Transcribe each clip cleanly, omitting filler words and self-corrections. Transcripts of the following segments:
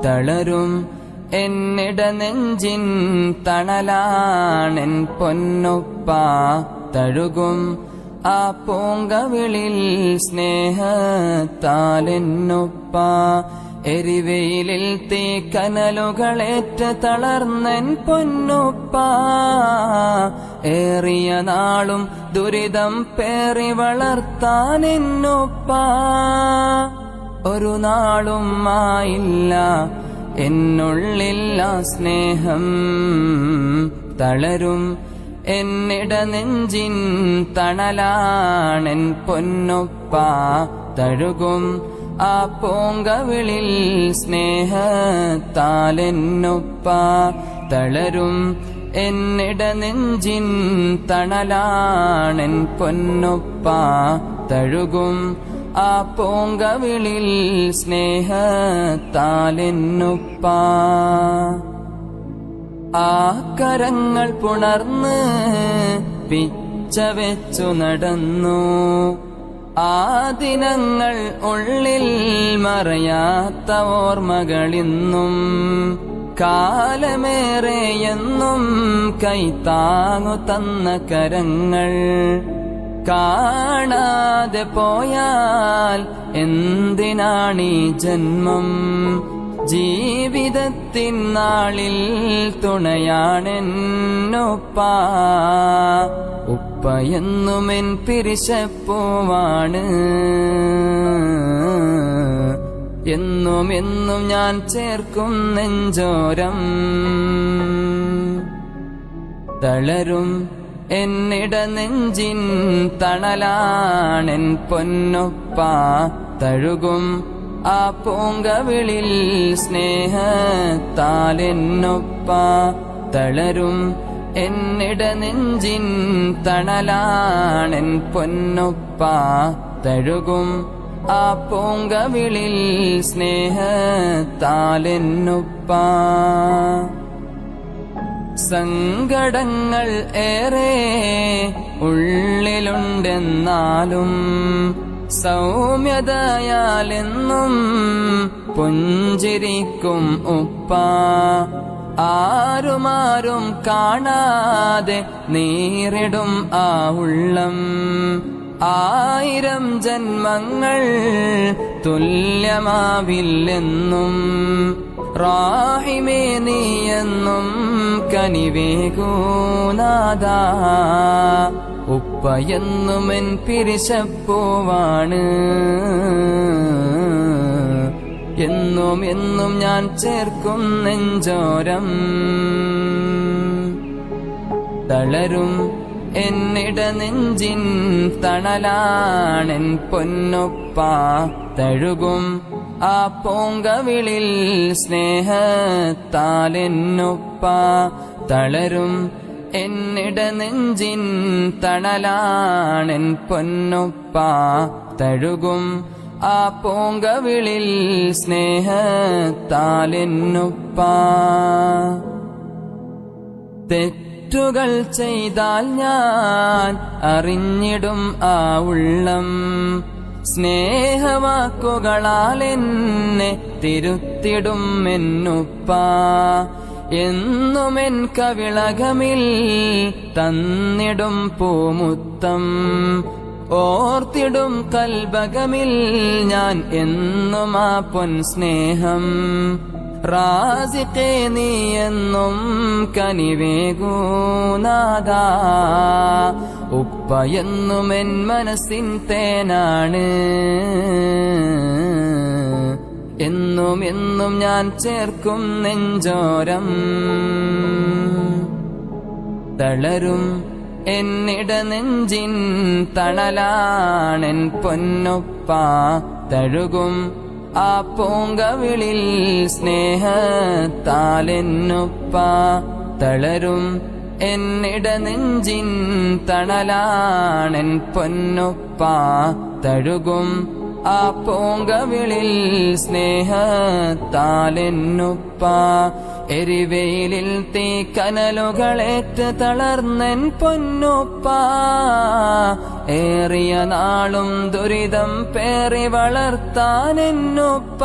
തളരും എന്നിട നെഞ്ചിൻ തണലാണെൻ പൊന്നുപ്പ. തഴുകും ആ പൂങ്കവിളിൽ സ്നേഹത്താലെന്നുപ്പ. എരിവെയിലിൽ തീക്കനലുകളേറ്റ് തളർന്നൻ പൊന്നുപ്പ. ഏറിയ നാളും ദുരിതം പേറി വളർത്താനെന്നുപ്പ. ഒരു നാളും ആയില്ല എന്നുള്ളില്ല സ്നേഹം. തളരും എന്നിട നെഞ്ചിൻ തണലാണെൻ പൊന്നുപ്പ. തഴുകും ആ പൂങ്കവിളിൽ സ്നേഹത്താലെന്നുപ്പ. തളരും എന്നിട നെഞ്ചിൻ തണലാണെൻ പൊന്നുപ്പ. തഴുകും ആ പൂങ്കവിളിൽ സ്നേഹത്താലെന്നുപ്പ. ആ കരങ്ങൾ പുണർന്ന് പിച്ച വെച്ചു നടന്നു. ആ ദിനങ്ങൾ ഉള്ളിൽ മറയാത്ത ഓർമ്മകളിന്നും. കാലമേറെയെന്നും കൈത്താങ്ങു തന്ന കരങ്ങൾ കാണാതെ പോയാൽ എന്തിനാണീ ജന്മം. ജീവിതത്തിൻ നാളിൽ തുണയാണെന്നുപ്പ. ഉപ്പയെന്നുമെൻ പിരിശപ്പൂവാണ്. എന്നും എന്നും ഞാൻ ചേർക്കും നെഞ്ചോരം. തളരും എന്നിട നെഞ്ചിൻ തണലാണെൻ പൊന്നുപ്പ. തഴുകും ആ പൂങ്കവിളിൽ സ്നേഹത്താലെന്നുപ്പ. തളരും എന്നിട നെഞ്ചിൻ തണലാണെൻ പൊന്നുപ്പ. തഴുകും ആ പൂങ്കവിളിൽ സ്നേഹത്താലെന്നുപ്പ. സങ്കടങ്ങൾ ഏറെ ഉള്ളിലുണ്ടെന്നാലും സൗമ്യതയാലെന്നും പുഞ്ചിരിക്കും ഉപ്പ. ആരുമാരും കാണാതെ നീറിടും ആ ഉള്ളം. 1000 ജന്മങ്ങൾ തുല്യമാവില്ലെന്നും. റാഹിമേ നീയെന്നും കനിവേകൂനാദാ. ഉപ്പയെന്നുമെൻ പിരിശപ്പൂവാണ്. എന്നും എന്നും ഞാൻ ചേർക്കും നെഞ്ചോരം. തളരും എന്നിട നെഞ്ചിൻ തണലാണെൻ പൊന്നുപ്പ. തഴുകും ആ പൂങ്കവിളിൽ സ്നേഹത്താലെന്നുപ്പ. തളരും എന്നിട നെഞ്ചിൻ തണലാണെൻ പൊന്നുപ്പ. തഴുകും ആ പൂങ്കവിളിൽ സ്നേഹത്താലെന്നുപ്പ. തെറ്റുകൾ ചെയ്താൽ ഞാൻ അറിഞ്ഞിടും ആ ഉള്ളം. സ്നേഹവാക്കുകളാൽ എന്നെ തിരുത്തിടും എന്നുപ്പ. എന്നുമെൻ കവിളകമിൽ തന്നിടും പൂമുത്തം. ഓർത്തിടും കൽബകമിൽ ഞാൻ എന്നും ആ പൊൻ സ്നേഹം. റാസിഖേ നീയെന്നും കനിവേകൂനാദാ. ഉപ്പയെന്നുമെൻ മനസ്സിൻ തേനാണ്. എന്നും എന്നും ഞാൻ ചേർക്കും നെഞ്ചോരം. തളരും എന്നിട നെഞ്ചിൻ തണലാണെൻ പൊന്നുപ്പ. തഴുകും ആ പൂങ്കവിളിൽ സ്നേഹത്താലെന്നുപ്പ. തളരും എന്നിട നെഞ്ചിൻ തണലാണെൻ പൊന്നുപ്പ. തഴുകും ആ പൂങ്കവിളിൽ സ്നേഹത്താലെന്നുപ്പ. എരിവെയിലിൽ തീക്കനലുകളേറ്റ് തളർന്നൻ പൊന്നുപ്പ. ഏറിയ നാളും ദുരിതം പേറി വളർത്താനെന്നുപ്പ.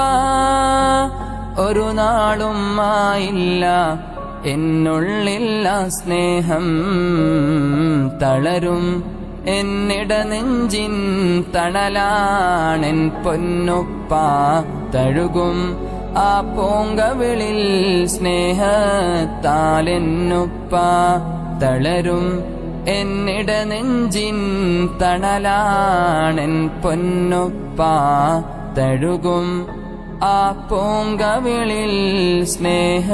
ഒരു നാളും ആയില്ല എന്നുള്ളില്ല സ്നേഹം തളരും എന്നിട നെഞ്ചിൻ തണലാണെൻ പൊന്നുപ്പ തഴുകും ആ പൂങ്കവിളിൽ സ്നേഹത്താലെന്നുപ്പ തളരും എന്നിട നെഞ്ചിൻ തണലാണെൻ പൊന്നുപ്പ തഴുകും ആ പൂങ്കവിളിൽ സ്നേഹത്താലെന്നുപ്പ